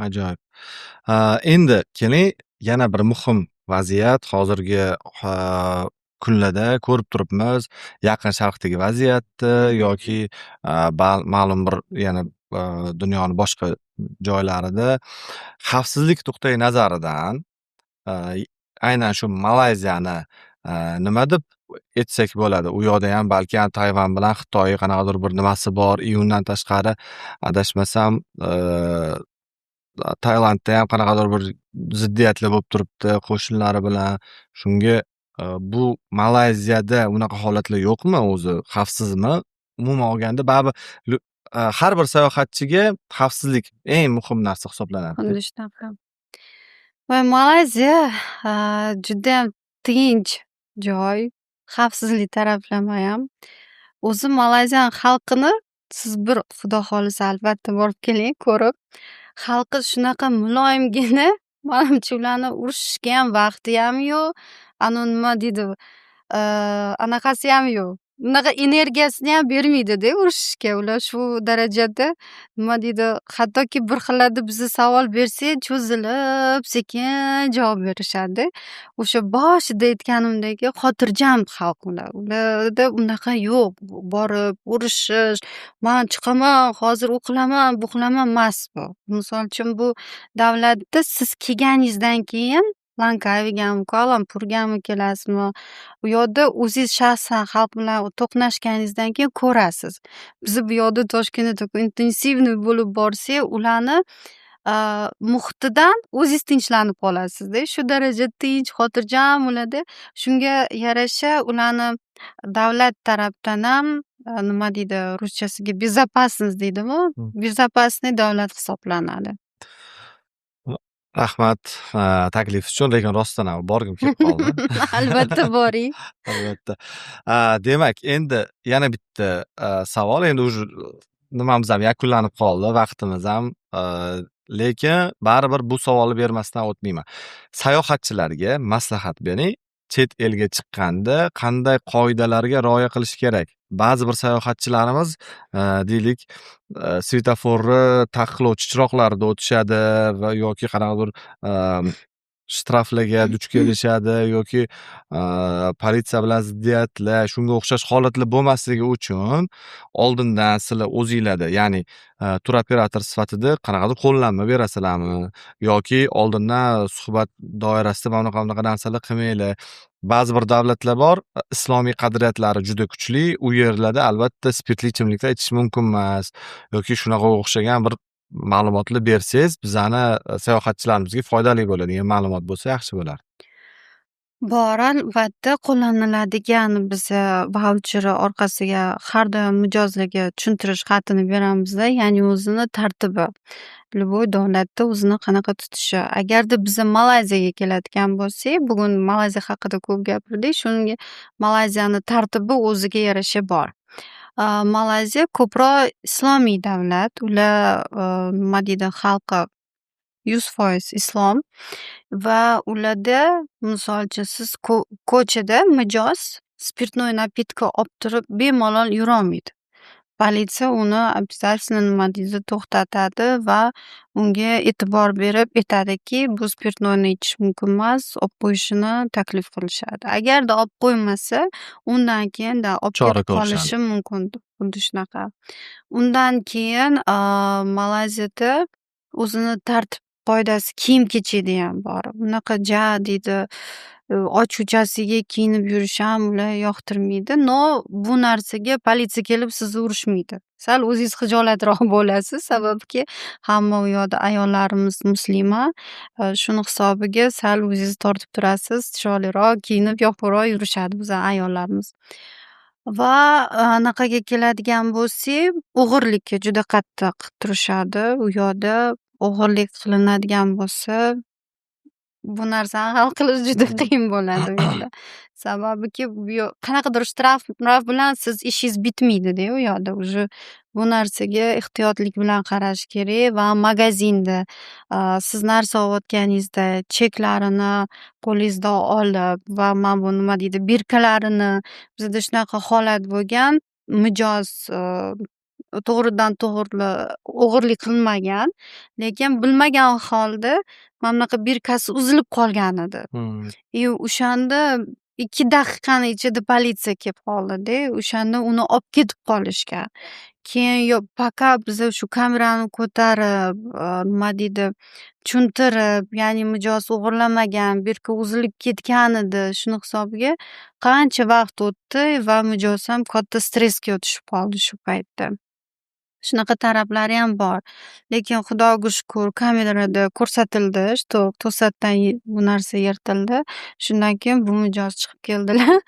Ajoyib. Endi keling, yana bir muhim vaziyat hozirgi kunlarda ko'rib turibmiz. Yaqin Sharqdagi vaziyatni yoki ma'lum bir yana dunyoning boshqa joylarida xavfsizlik nuqtai nazaridan aynan shu Malayziyani nima deb aytsak bo'ladi? U yoqda ham balki Tayvan bilan Xitoy qanaqadir bir nimasi bor. Undan tashqari adashmasam Tailandda ham qanaqadir bir ziddiyatlar bo'lib turibdi qo'shnilari bilan. Shunga bu Malayziyada unaqa holatlar yo'qmi o'zi? Xavfsizmi? Umuman olganda baribir har bir sayohatchiga xavfsizlik eng muhim narsa hisoblanadi. Xuddi shunaqa. Va Malayziya judayam tinch joy, xavfsizlik taraflama ham. O'zi Malayziyani xalqini siz bir Xudo xohlasa albatta borib keling, ko'rib. Xalqi shunaqa muloyimgina, manimcha ularni urishishga ham vaqti ham yo'q. Nima deydi, anaqasi ham yo'q. Unaqa energiyasini ham bermaydi-da urishishga. Ular shu darajada nima deydi, hattoki bir xillarda biza savol bersak, cho'zilib, sekin javob berishadi. O'sha boshida aytganimdek xotirjam xalq ular. Ularda unaqa yo'q. Borib urishish, "Man chiqaman, hozir u qilaman, bu qilaman" emas bu. Misol uchun bu davlatda siz kelganingizdan keyin Langkavigami, Kuala-Lumpurgami kelasizmi, u yoqda o'zingiz shaxsan xalq bilan to'qnashganingizdan keyin ko'rasiz. Biz bu yoqda Toshkentda intensivniy bo'lib borsak, ularni muhitidan o'zingiz tinchlanib qolasizda. Shu darajada tinch, xotirjam ularda. Shunga yarasha ularni davlat tarafdan ham nima deydi, ruschasiga безопасность deydimi? Безопасный davlat hisoblanadi. Rahmat taklif uchun, lekin rostdan ham borgim kelib qoldi. Albatta boring. Albatta. Demak, endi yana bitta savol, endi уже nimamiz ham yakunlanib qoldi, vaqtimiz ham, lekin baribir bu savolni bermasdan o'tmayman. Sayohatchilarga maslahat bering. Chet elga chiqqanda qanday qoidalarga rioya qilish kerak? Ba'zi bir sayohatchilarimiz deylik, svetoforni taqiqlovchi chiroqlarida o'tishadi va yoki qanaqadir shtraflarga duch kelishadi yoki politsiya bilan ziddiyatlar, shunga o'xshash holatlar bo'lmasligi uchun oldindan sizlar o'zinglarda, ya'ni turoperator sifatida qanaqadir qo'llanma berasizlarmi yoki oldindan suhbat doirasida mana bunaqa narsalar qilmanglar. Ba'zi bir davlatlar bor, islomiy qadriyatlari juda kuchli, u yerlarda albatta spirtli ichimliklar ichish mumkin emas yoki shunaqa o'xshagan bir ma'lumotlar bersangiz, bizani sayohatchilarimizga foydali bo'ladigan ma'lumot bo'lsa yaxshi bo'lardi. Bor, albatta qo'llaniladigan biza vaucheri orqasiga har doim mijozlarga tushuntirish xatini beramizda, ya'ni o'zini tartibi. Любой davlatda o'zini qanaqa tutishi. Agarda biza Malayziyaga keladigan bo'lsak, bugun Malayziya haqida ko'p gapirdik, shunga Malayziyani tartibi o'ziga yarasha bor. Malayziya ko'proq islomiy davlat. Ular nima deydi, xalqi 100% islom va ularda misol uchun siz ko'chada mijoz spirtnoy napitka olib turib bemalol yurolmaydi. Politsiya uni обязательно nima deydi, to'xtatadi va unga e'tibor berib aytadiki, bu spirtnoyni ichish mumkin emas, olib qo'yishini taklif qilishadi. Agarda olib qo'ymasa, undan keyin olib Chora ketib qolishi ko'rishadi. mumkin. Xuddi shunaqa. Undan keyin Malayziyada o'zini tartib qoidasi, kiyim kechakda ham bor. Unaqa deydi, ochuchasiga kiyinib yurish ham ular yoqtirmaydi. No, bu narsaga politsiya kelib sizni urishmaydi. Sal o'zingiz xijolatroq bo'lasiz, sababki hamma u yoqda ayollarimiz muslima. Shuni hisobiga sal o'zingizni tortib turasiz, chiroyliroq kiyinib, yopiqroq yurishadi bizning ayollarimiz. Va anaqaga keladigan bo'lsak, o'g'irlikka juda qattiq turishadi. U yoqda o'g'irlik qilinadigan bo'lsa, bu narsani hal qilish juda qiyin bo'ladi u yoqda. Sababiki qanaqadir shtraf bilan siz ishingiz bitmaydi-da u yoqda. Уже bu narsaga ehtiyotlik bilan qarash kerak va magazinda siz narsa olayotganingizda cheklarini qo'lingizda olib va mana bu nima deydi, birkalarini, bizda shunaqa holat bo'lgan, mijoz to'g'ridan-to'g'ri o'g'irlik qilmagan. Lekin bilmagan holda mana bunaqa birkasi uzilib qolgan edi. Hımm. O'shanda 2 daqiqani ichida politsiya kelib qoldida, o'shanda uni olib ketib qolishgan. Keyin пока biza shu kamerani ko'tarib, nima deydi, tushuntirib, ya'ni mijoz o'g'irlamagan, bu yerga uzilib ketgan edi. Shuni hisobiga qancha vaqt o'tdi va mijoz ham katta stressga tushib qoldi shu paytda. Shunaqa taraflariyam bor. Lekin Xudoga shukur kamerada ko'rsatildi, что to'satdan bu narsa yirtildi. Shundan keyin bu mijoz chiqib keldilar.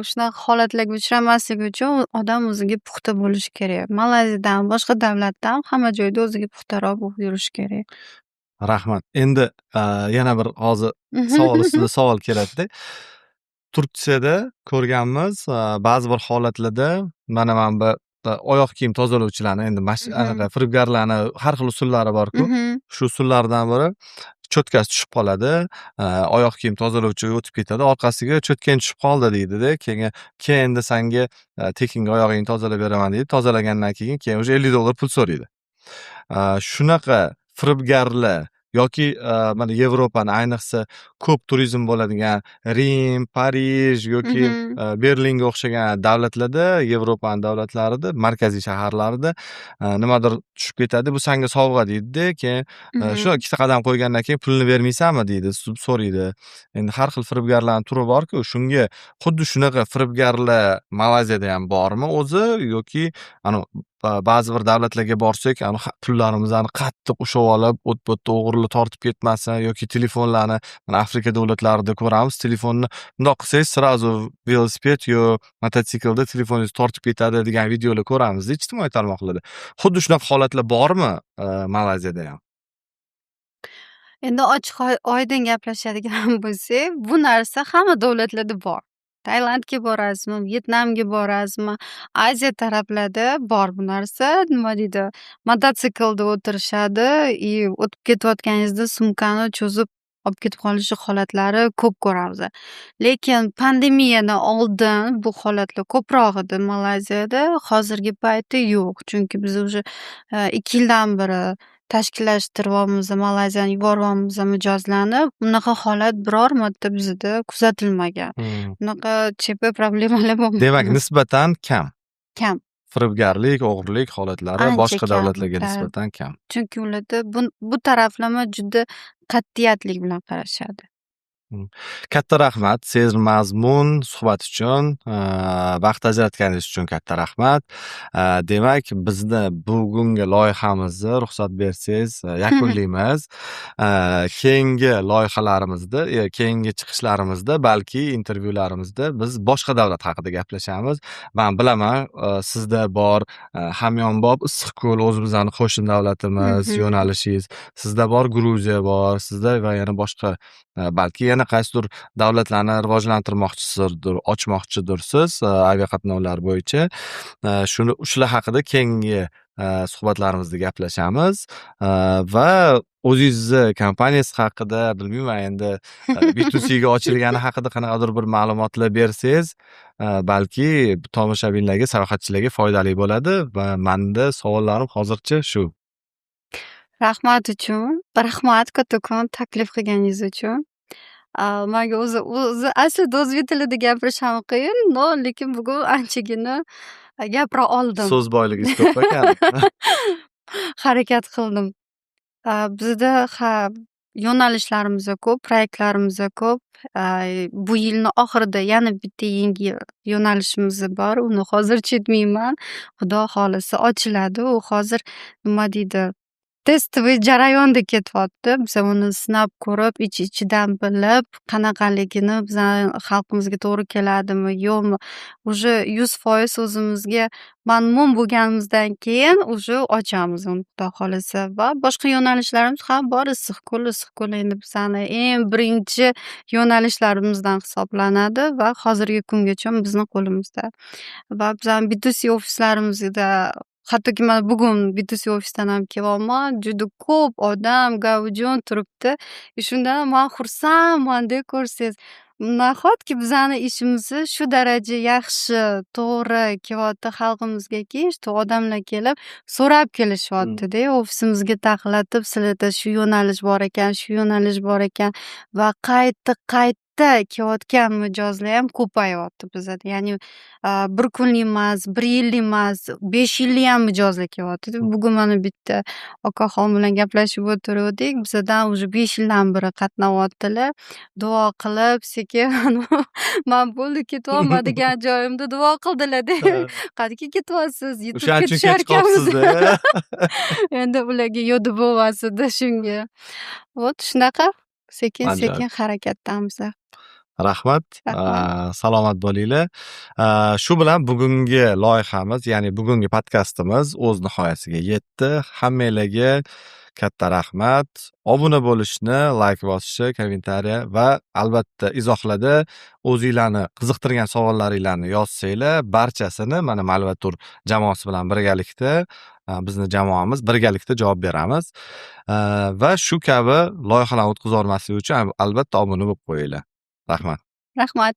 Shunaqa holatlarga uchramaslik uchun odam o'ziga puxta bo'lishi kerak. Malayziyadan, boshqa davlatdan hamma joyda o'ziga puxtaroq bo'lib yurishi kerak. Rahmat. Endi, yana bir hozir savol ustida savol keladida. Turkiyada ko'rganmiz, ba'zi bir holatlarda mana bu oyoq kiyim tozalovchilarni endi anaqa firibgarlarni har xil usullari bor-ku. Shu usullardan biri cho'tkasi tushib qoladi. Oyoq kiyim tozalovchi o'tib ketadi. Orqasiga cho'tkang tushib qoldi deydida. Keyin endi senga tekinga oyog'ingni tozalab beraman deydi. Tozalagandan keyin o'sha $50 pul so'raydi. Shunaqa firibgarlar yoki mana Yevropani ayniqsa ko'p turizm bo'ladigan Rim, Parij yoki Berlinga o'xshagan davlatlarda, Yevropaning davlatlarida, markaziy shaharlarida nimadir tushib ketadi. Bu senga sovg'a deydida. Keyin shu ikkita qadam qo'ygandan keyin pulni bermaysanmi deydi, so'raydi. Endi har xil firibgarlarning turi bor-ku, shunga xuddi shunaqa firibgarlar Malayziyada ham bormi o'zi yoki ba'zi bir davlatlarga borsak, pullarimizni qattiq ushlab olib, o't-bo'tda o'g'irlar tortib ketmasin yoki telefonlarni mana Afrika davlatlarida ko'ramiz, telefonni bundoq qilsangiz srazu velosiped yo mototsiklda telefoningizni tortib ketadi degan videolar ko'ramiz ijtimoiy tarmoqlarda. Xuddi shunaqa holatlar bormi Malayziyada ham? Endi ochiq oydin gaplashadigan bo'lsak, bu narsa hamma davlatlarda bor. Tailandga borasizmi, Vyetnamga borasizmi, Aziya taraflarda bor bu narsa. Nima deydi, mototsiklda o'tirishadi, o'tib ketayotganingizda sumkani cho'zib olib ketib qolishi holatlari ko'p ko'ramiz. Lekin pandemiyadan oldin bu holatlar ko'proq edi Malayziyada. Hozirgi paytda yo'q. Chunki biz уже 2 yildan beri tashkillashtiryapmiz, Malayziyaga yuboryapmiz mijozlarni. Bunaqa holat biror marta bizda kuzatilmagan. Bunaqa chepa problemalar bo'lmagan. Demak, nisbatan kam. Kam. Firibgarlik, o'g'irlik holatlari Ancha boshqa kam. davlatlarga nisbatan kam. Chunki ularda bu taraflama juda qat'iyatlik bilan qarashadi. Katta rahmat Sezir mazmun suhbat uchun, vaqt ajratganingiz uchun katta rahmat. Demak, bizni bugungi loyihamizni ruxsat bersangiz yakunlaymiz. Keyingi loyihalarimizda, keyingi chiqishlarimizda, balki intervyularimizda biz boshqa davlat haqida gaplashamiz. Men bilaman, sizda bor hamyonbop Issiqko'l o'zimizning qo'shni davlatimiz yo'nalishingiz, sizda bor Gruziya bor, sizda va yana boshqa balki yana qaysidir davlatlarni rivojlantirmoqchisiz, ochmoqchidirsiz aviaqatnovlar bo'yicha. Shular haqida keyingi suhbatlarimizda gaplashamiz va o'zingizni kompaniyasi haqida bilmayman endi B2C ga ochilgani haqida qanaqadir bir ma'lumotlar bersangiz, balki tomoshabinlarga, sayohatchilarga foydali bo'ladi va menda savollarim hozircha shu. Rahmat kattakon taklif qilganingiz uchun. Menga o'zi aslida o'zbek tilida gapirish ham qiyin, lekin bugun anchagina gapira oldim. So'z boyligingiz ko'p ekan. Harakat qildim. Bizda yo'nalishlarimiz ko'p, proyektlarimiz ko'p. Bu yilni oxirida yana bitta yangi yo'nalishimiz bor. Uni hozircha aytmayman. Xudo xolisa ochiladi. U hozir nima deydi, testoviy jarayonda ketyapti. Biz uni sinab ko'rib, ich-ichidan bilib, qanaqaligini bizning xalqimizga to'g'ri keladimi, yo'qmi, уже 100% o'zimizga mamnun bo'lganimizdan keyin уже ochamiz uni Xudo xolisa. Va boshqa yo'nalishlarimiz ham bor. Issiqko'l endi bizning eng birinchi yo'nalishlarimizdan hisoblanadi va hozirgi kungacha bizning qo'limizda. Va bizning B2C ofislarimizda hattoki mana bugun B2C ofisdan ham kelyapman. Juda ko'p odam gavjum turibdi. Shundan men xursandman-da ko'rsangiz. nahotki bizani ishimizni shu daraja yaxshi, to'g'ri kelyapti xalqimizgaki, что odamlar kelib so'rab kelishyapti-da, ofisimizga taxlatib, sizlarda shu yo'nalish bor ekan, shu yo'nalish bor ekan va qayta kelayotgan mijozlar ham ko'payyapti bizada. Ya'ni bir kunlik emas, bir yillik emas, 5 yillik ham mijozlar kelyapti-da. Bugun mana bitta okaxon bilan gaplashib o'tiruvdik. Bizadan уже 5 yildan beri qatnayaptilar. Duo qilib, sekin man bo'ldi ketyapman joyimda duo qildilar-da. Qayerga ketyapsiz? YouTube O'shaning uchun ketishar kech qolibsizda. Endi ularga yodi bo'lmasin-da shunga. Вот shunaqa sekin-sekin Ajoyib. harakatdamiz. Rahmat. Rahmat. Salomat bo'linglar. Shu bilan bugungi loyihamiz, ya'ni bugungi podkastimiz o'z nihoyasiga yetdi. Hammanglarga katta rahmat. Obuna bo'lishni, layk bosishni, kommentariya va albatta izohlarda o'zinglarni qiziqtirgan savollaringlarni yozsanglar, barchasini mana Malvatur jamoasi bilan birgalikda bizni jamoamiz birgalikda javob beramiz. Va shu kabi loyihalarni o'tkazib olmaslik uchun albatta obuna bo'lib qo'yinglar. Rahmat. Rahmat.